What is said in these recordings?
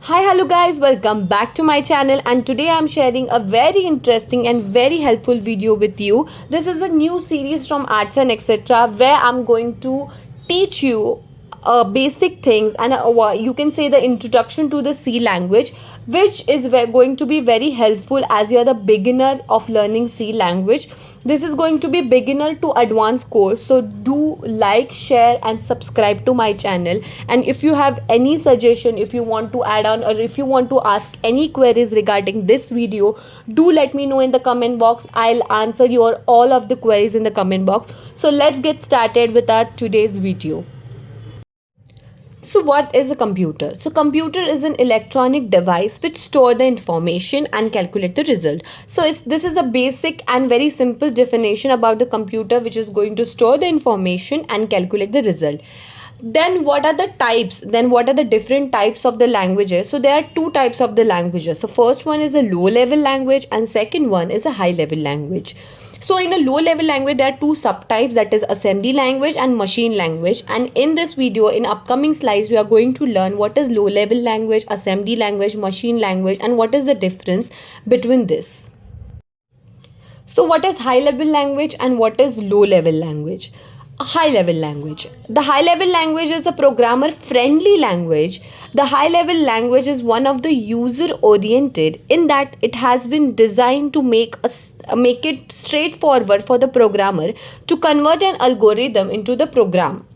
Hi, hello guys, welcome back to my channel, and today I'm sharing a very interesting and very helpful video with you. This is a new series from Arts and etc. where I'm going to teach you basic things and you can say the introduction to the C language, which is going to be very helpful as you are the beginner of learning C language. This is going to be beginner to advanced course, so do like, share and subscribe to my channel. And if you have any suggestion, if you want to add on, or if you want to ask any queries regarding this video, do let me know in the comment box. I'll answer your all of the queries in the comment box. So let's get started with our today's video. So what is a computer? So computer is an electronic device which store the information and calculate the result. So this is a basic and very simple definition about the computer, which is going to store the information and calculate the result. Then what are the types? Then what are the different types of the languages? So there are two types of the languages. So first one is a low level language and second one is a high level language. So in a low level language, there are two subtypes, that is assembly language and machine language. And in this video, in upcoming slides, we are going to learn what is low level language, assembly language, machine language, and what is the difference between this. So what is high level language and what is low level language? A high level language. The high level language is a programmer friendly language. The high level language is one of the user oriented in that it has been designed to make it straightforward for the programmer to convert an algorithm into the program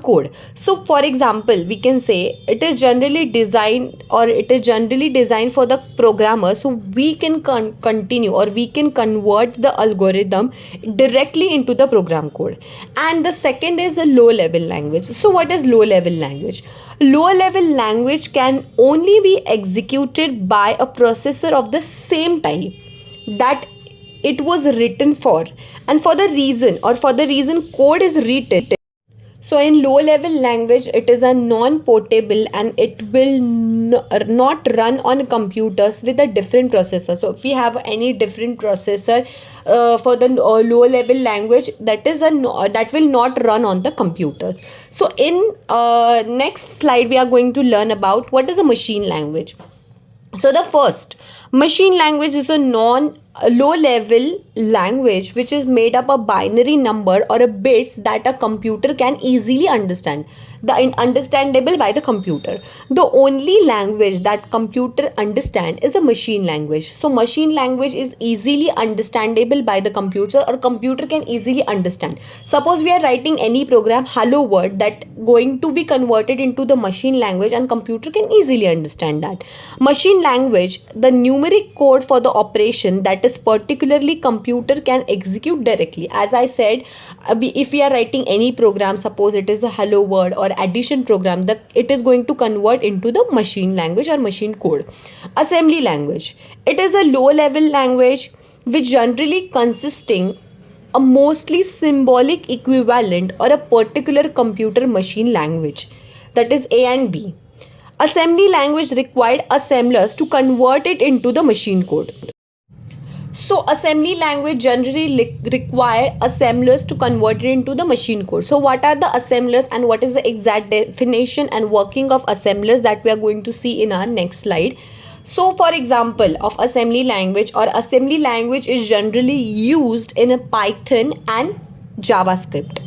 code. So for example, we can say it is generally designed for the programmer, so we can continue or we can convert the algorithm directly into the program code. And the second is a low level language. So what is low level language? Low level language can only be executed by a processor of the same type that it was written for, and for the reason code is written. So in low level language, it is a non-portable and it will not run on computers with a different processor. So if we have any different processor for the low level language, that will not run on the computers. So in next slide, we are going to learn about what is a machine language. So the first machine language is a low level language which is made up of binary number or a bits that a computer can easily understand, understandable by the computer. The only language that computer understand is a machine language. So machine language is easily understandable by the computer, or computer can easily understand. Suppose we are writing any program, hello world, that going to be converted into the machine language, and computer can easily understand that. Machine language, the numeric code for the operation that is particularly computer can execute directly. As I said, if we are writing any program, suppose it is a hello world or addition program, it is going to convert into the machine language or machine code. Assembly language, it is a low level language which generally consisting a mostly symbolic equivalent or a particular computer machine language, that is A and B. Assembly language required assemblers to convert it into the machine code. So assembly language generally require assemblers to convert it into the machine code. So what are the assemblers and what is the exact definition and working of assemblers that we are going to see in our next slide. So for example of assembly language, or assembly language is generally used in a Python and JavaScript.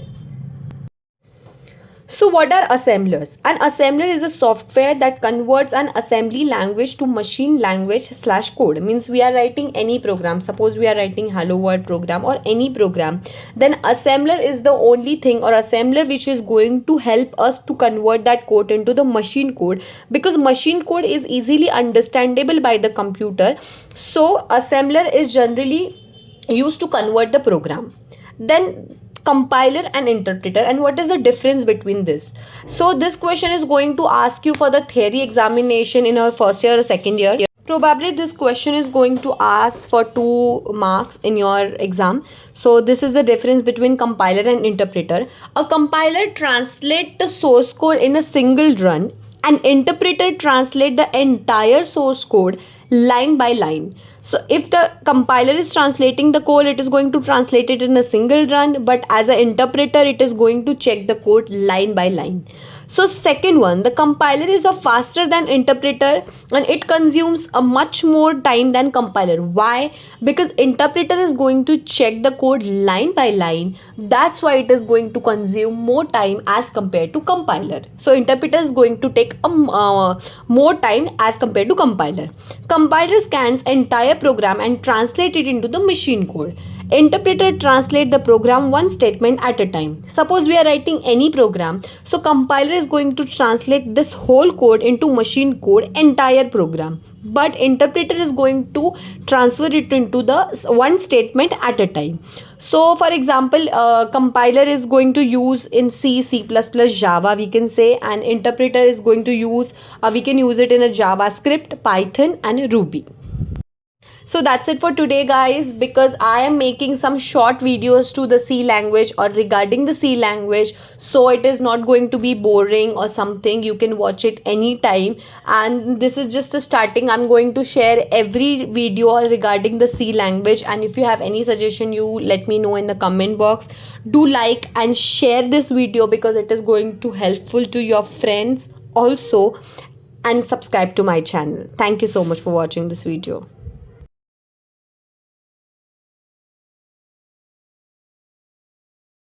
So what are assemblers? An assembler is a software that converts an assembly language to machine language / code. Means we are writing any program. Suppose we are writing hello world program or any program. Then assembler is the only thing, or assembler, which is going to help us to convert that code into the machine code, because machine code is easily understandable by the computer. So assembler is generally used to convert the program. Then compiler and interpreter, and what is the difference between this? So this question is going to ask you for the theory examination in our first year or second year. Probably this question is going to ask for 2 marks in your exam. So this is the difference between compiler and interpreter. A compiler translates the source code in a single run. An interpreter translates the entire source code line by line. So if the compiler is translating the code, it is going to translate it in a single run, but as an interpreter, it is going to check the code line by line. So second one, the compiler is a faster than interpreter and it consumes a much more time than compiler. Why? Because interpreter is going to check the code line by line. That's why it is going to consume more time as compared to compiler. So interpreter is going to take more time as compared to compiler. Compiler scans entire program and translate it into the machine code. Interpreter translate the program one statement at a time. Suppose we are writing any program, so compiler is going to translate this whole code into machine code, entire program. But interpreter is going to transfer it into the one statement at a time. So for example, compiler is going to use in C++, Java we can say, and interpreter is going to use, we can use it in a JavaScript, Python and Ruby. So that's it for today guys, because I am making some short videos to the C language or regarding the C language, so it is not going to be boring or something. You can watch it anytime, and this is just a starting. I'm going to share every video regarding the C language, and if you have any suggestion, you let me know in the comment box. Do like and share this video because it is going to helpful to your friends also, and subscribe to my channel. Thank you so much for watching this video.